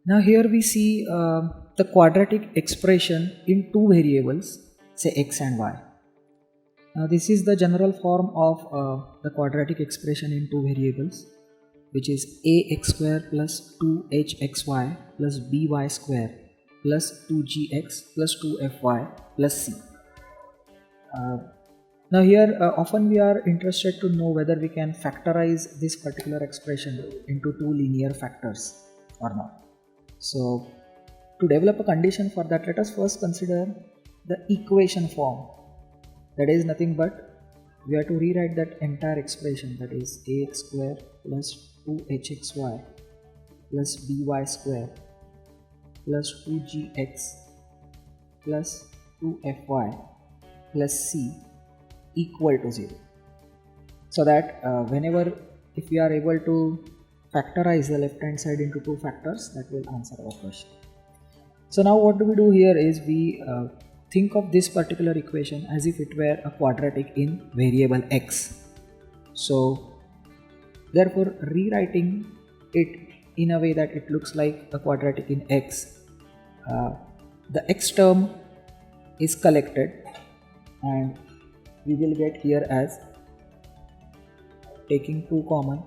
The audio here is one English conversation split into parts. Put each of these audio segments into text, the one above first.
Now here we see the quadratic expression in two variables, say x and y. Now this is the general form of the quadratic expression in two variables, which is ax square plus 2hxy plus by square plus 2gx plus 2fy plus c. Now here often we are interested to know whether we can factorize this particular expression into two linear factors or not. So to develop a condition for that, let us first consider the equation form. That is nothing but we have to rewrite that entire expression, that is ax square plus 2hxy plus by square plus 2gx plus 2fy plus c equal to 0. So that whenever if we are able to factorize the left hand side into two factors, that will answer our question. So now what do we do here is we think of this particular equation as if it were a quadratic in variable x. So therefore rewriting it in a way that it looks like a quadratic in x, the x term is collected and we will get here as, taking 2 common,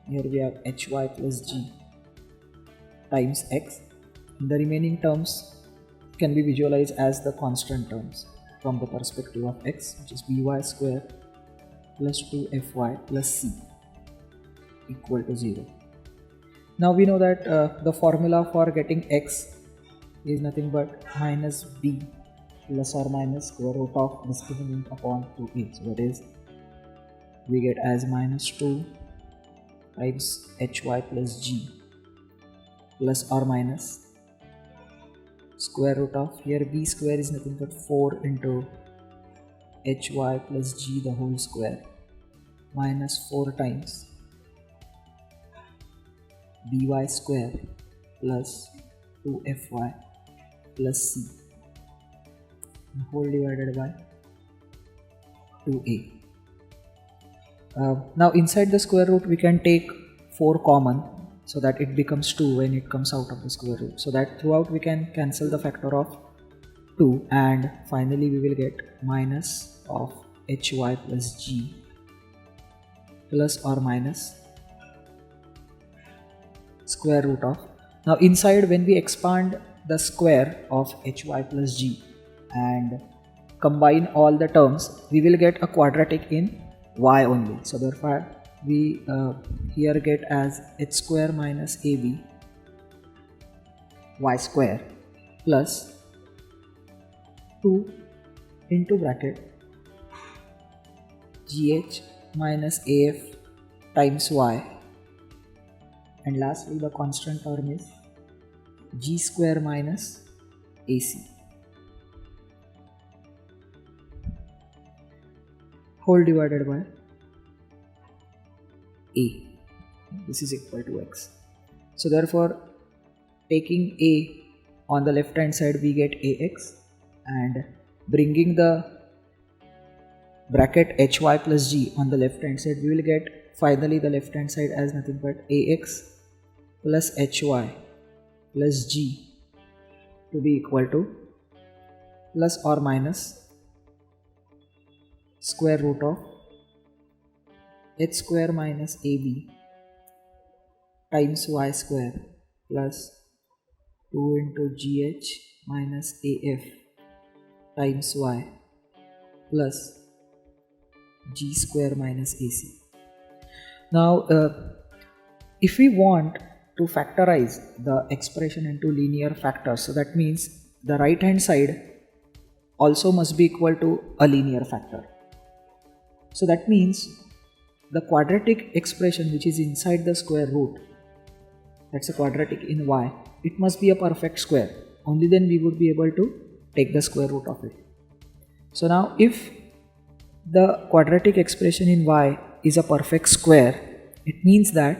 here we have hy plus g times x. The remaining terms can be visualized as the constant terms from the perspective of x, which is by square plus 2fy plus c equal to 0. Now we know that the formula for getting x is nothing but minus b plus or minus square root of discriminant upon 2a. So that is, we get as minus 2 times hy plus g plus or minus square root of, here b square is nothing but 4 into hy plus g the whole square minus 4 times by square plus 2fy plus c whole divided by 2a. Now inside the square root we can take 4 common, so that it becomes 2 when it comes out of the square root. So that throughout we can cancel the factor of 2 and finally we will get minus of hy plus g plus or minus square root of. Now inside when we expand the square of hy plus g and combine all the terms, we will get a quadratic in y only. So therefore we here get as h square minus ab y square plus 2 into bracket gh minus af times y, and lastly the constant term is g square minus ac whole divided by a. This is equal to x. So therefore taking a on the left hand side we get ax, and bringing the bracket hy plus g on the left hand side we will get finally the left hand side as nothing but ax plus hy plus g to be equal to plus or minus square root of h square minus ab times y square plus 2 into gh minus af times y plus g square minus ac. Now if we want to factorize the expression into linear factors, so that means the right hand side also must be equal to a linear factor. So that means the quadratic expression which is inside the square root, that's a quadratic in y, it must be a perfect square. Only then we would be able to take the square root of it. So now if the quadratic expression in y is a perfect square, it means that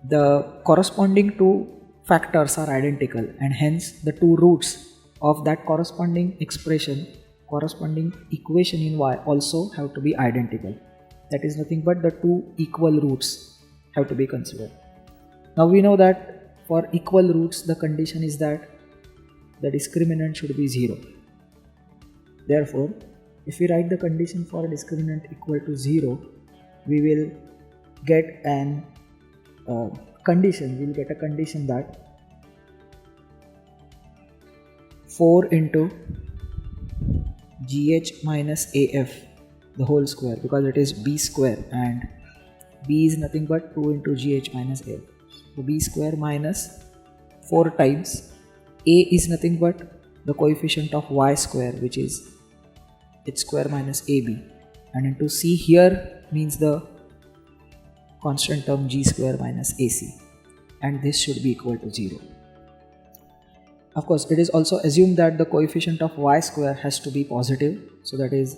the corresponding two factors are identical, and hence the two roots of that corresponding equation in y also have to be identical. That is nothing but the two equal roots have to be considered. Now we know that for equal roots the condition is that the discriminant should be 0. Therefore, if we write the condition for a discriminant equal to 0, we will get an condition. We will get a condition that 4 into gh minus af the whole square, because it is b square and b is nothing but 2 into gh minus af. So b square minus 4 times a is nothing but the coefficient of y square, which is h square minus ab, and into c here means the constant term g square minus ac, and this should be equal to 0. Of course, it is also assumed that the coefficient of y square has to be positive, so that is,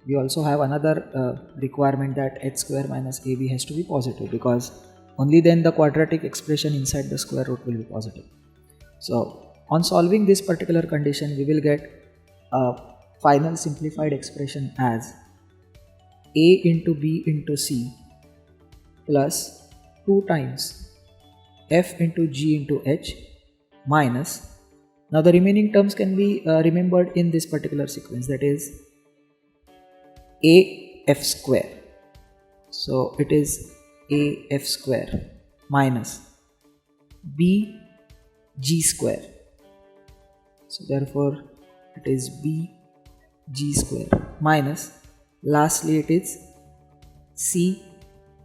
we also have another requirement that h square minus ab has to be positive, because only then the quadratic expression inside the square root will be positive. So on solving this particular condition, we will get a final simplified expression as a into b into c plus 2 times f into g into h minus, now the remaining terms can be remembered in this particular sequence, that is a f square. So it is a f square minus b g square. So therefore it is b g square minus, lastly it is c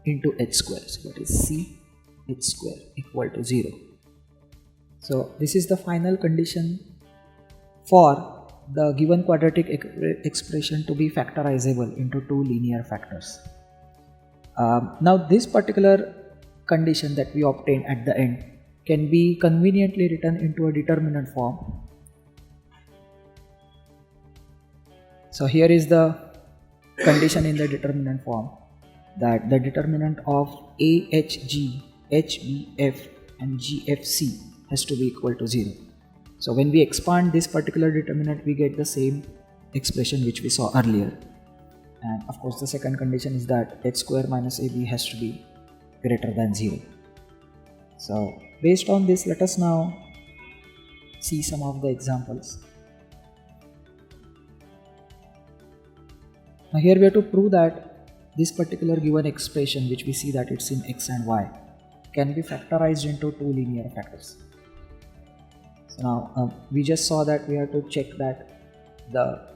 into h square. So that is c h square equal to 0. So this is the final condition for the given quadratic expression to be factorizable into two linear factors. Now this particular condition that we obtain at the end can be conveniently written into a determinant form. So here is the condition in the determinant form, that the determinant of AHG, HBF and GFC has to be equal to 0. So when we expand this particular determinant, we get the same expression which we saw earlier. And of course the second condition is that h square minus ab has to be greater than 0. So based on this, let us now see some of the examples. Now here we have to prove that this particular given expression, which we see that it's in x and y, can be factorized into two linear factors. So now we just saw that we have to check that the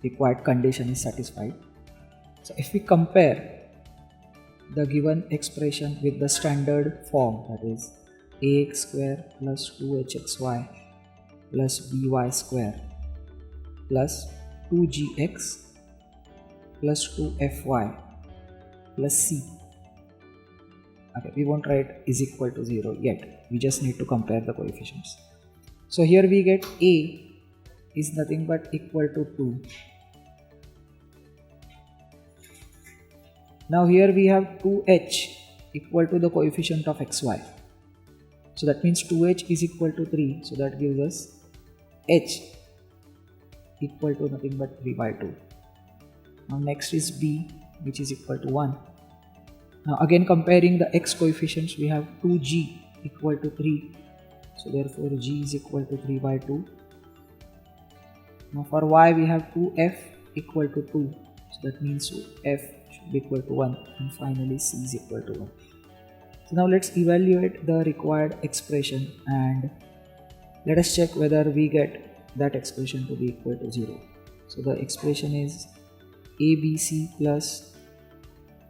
required condition is satisfied. So if we compare the given expression with the standard form, that is ax square plus 2hxy plus by square plus 2gx plus 2fy plus c. Okay, we won't write is equal to 0 yet, we just need to compare the coefficients. So here we get a is nothing but equal to 2. Now here we have 2h equal to the coefficient of xy. So that means 2h is equal to 3. So that gives us h equal to nothing but 3 by 2. Now next is b, which is equal to 1. Now again comparing the x coefficients, we have 2g equal to 3. So therefore g is equal to 3 by 2. Now for y we have 2f equal to 2. So that means f should be equal to 1, and finally c is equal to 1. So now let's evaluate the required expression and let us check whether we get that expression to be equal to 0. So the expression is abc plus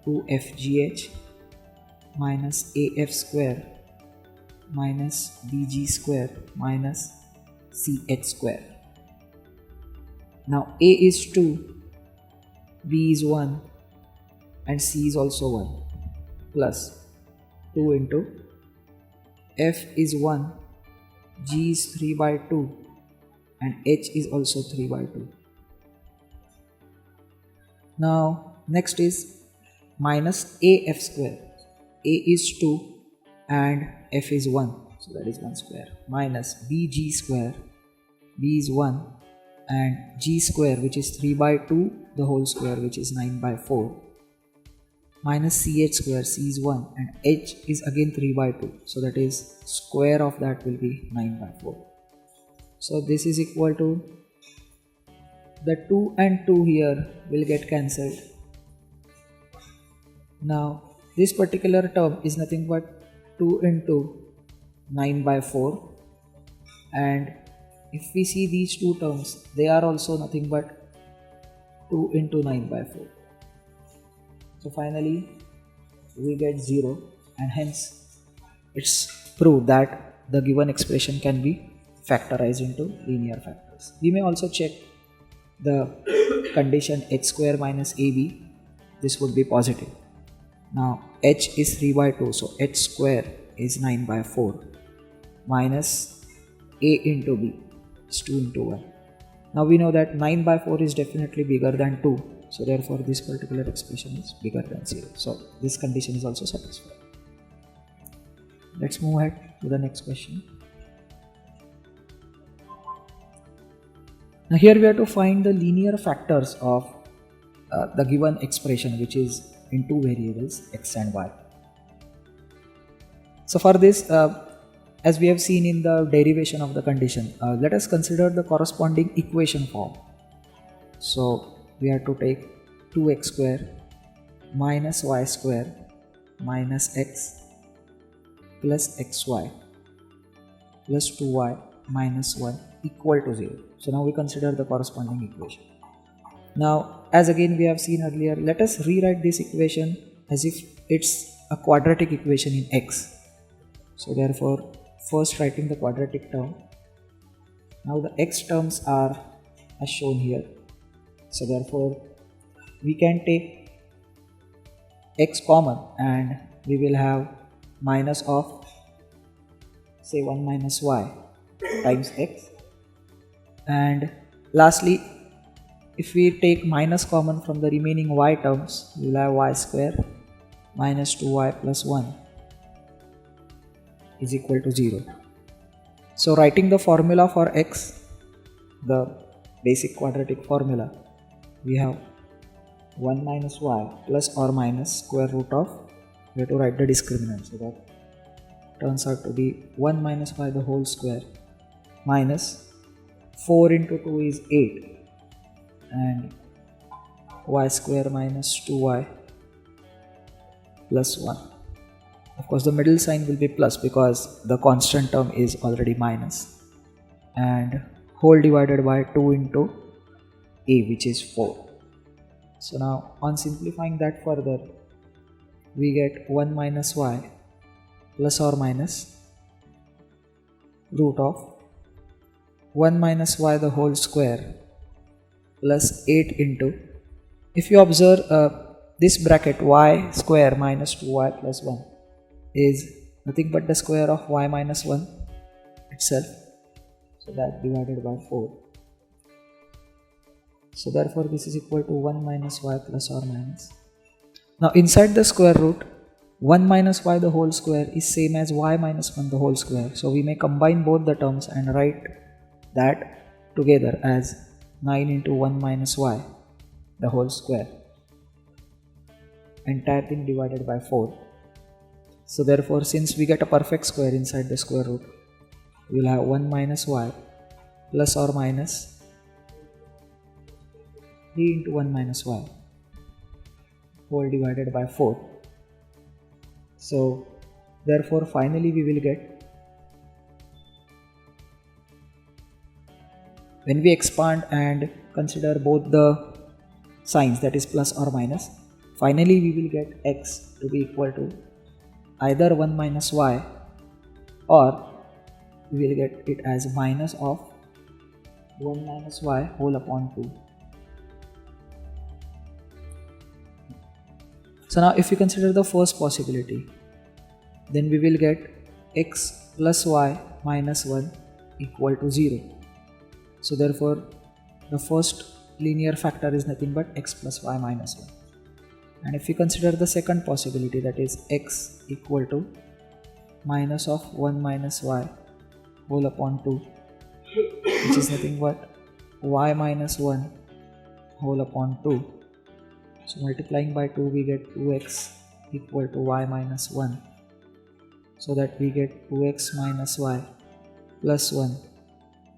2fgh minus af square minus bg square minus ch square. Now a is 2, b is 1 and c is also 1, plus 2 into f is 1, g is 3 by 2 and h is also 3 by 2. Now next is minus af square. A is 2 and f is 1, so that is 1 square, minus bg square, b is 1 and g square, which is 3 by 2 the whole square, which is 9 by 4, minus ch square, c is 1 and h is again 3 by 2, so that is square of that will be 9 by 4. So this is equal to, the 2 and 2 here will get cancelled. Now this particular term is nothing but 2 into 9 by 4, and if we see these two terms, they are also nothing but 2 into 9 by 4. So finally we get 0, and hence it's proved that the given expression can be factorized into linear factors. We may also check the condition h square minus ab, this would be positive. Now h is 3 by 2, so h square is 9 by 4 minus a into b is 2 into 1. Now we know that 9 by 4 is definitely bigger than 2, so therefore this particular expression is bigger than 0. So this condition is also satisfied. Let's move ahead to the next question. Now here we have to find the linear factors of the given expression, which is in two variables x and y. So for this, as we have seen in the derivation of the condition, let us consider the corresponding equation form. So we have to take 2x square minus y square minus x plus xy plus 2y minus 1 equal to 0. So now we consider the corresponding equation. Now as again we have seen earlier, let us rewrite this equation as if it's a quadratic equation in x. So therefore first writing the quadratic term. Now the x terms are as shown here. So therefore we can take x common and we will have minus of say 1 minus y times x, and lastly if we take minus common from the remaining y terms, we will have y square minus 2y plus 1 is equal to 0. So writing the formula for x, the basic quadratic formula, we have 1 minus y plus or minus square root of, we have to write the discriminant, so that turns out to be 1 minus y the whole square minus 4 into 2 is 8 and y square minus 2y plus 1. Of course the middle sign will be plus because the constant term is already minus, and whole divided by 2 into a, which is 4. So now on simplifying that further, we get 1 minus y plus or minus root of 1 minus y the whole square plus 8 into, if you observe this bracket y square minus 2y plus 1 is nothing but the square of y minus 1 itself, so that divided by 4. So therefore this is equal to 1 minus y plus or minus. Now inside the square root, 1 minus y the whole square is same as y minus 1 the whole square. So we may combine both the terms and write that together as 9 into 1 minus y the whole square, entire thing divided by 4. So therefore since we get a perfect square inside the square root, we will have 1 minus y plus or minus 3 into 1 minus y whole divided by 4. So therefore finally we will get, when we expand and consider both the signs, that is plus or minus, finally we will get x to be equal to either 1 minus y, or we will get it as minus of 1 minus y whole upon 2. So now if we consider the first possibility, then we will get x plus y minus 1 equal to 0. So therefore the first linear factor is nothing but x plus y minus 1. And if we consider the second possibility, that is x equal to minus of 1 minus y whole upon 2, which is nothing but y minus 1 whole upon 2 So multiplying by 2 we get 2x equal to y minus 1. So that we get 2x minus y plus 1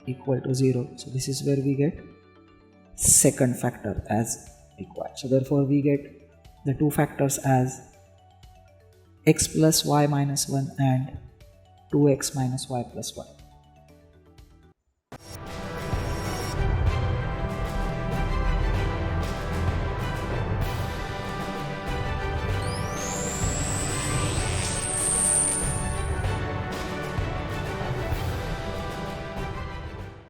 equal to 0. So this is where we get second factor as required. So therefore we get the two factors as x plus y minus 1 and 2x minus y plus 1.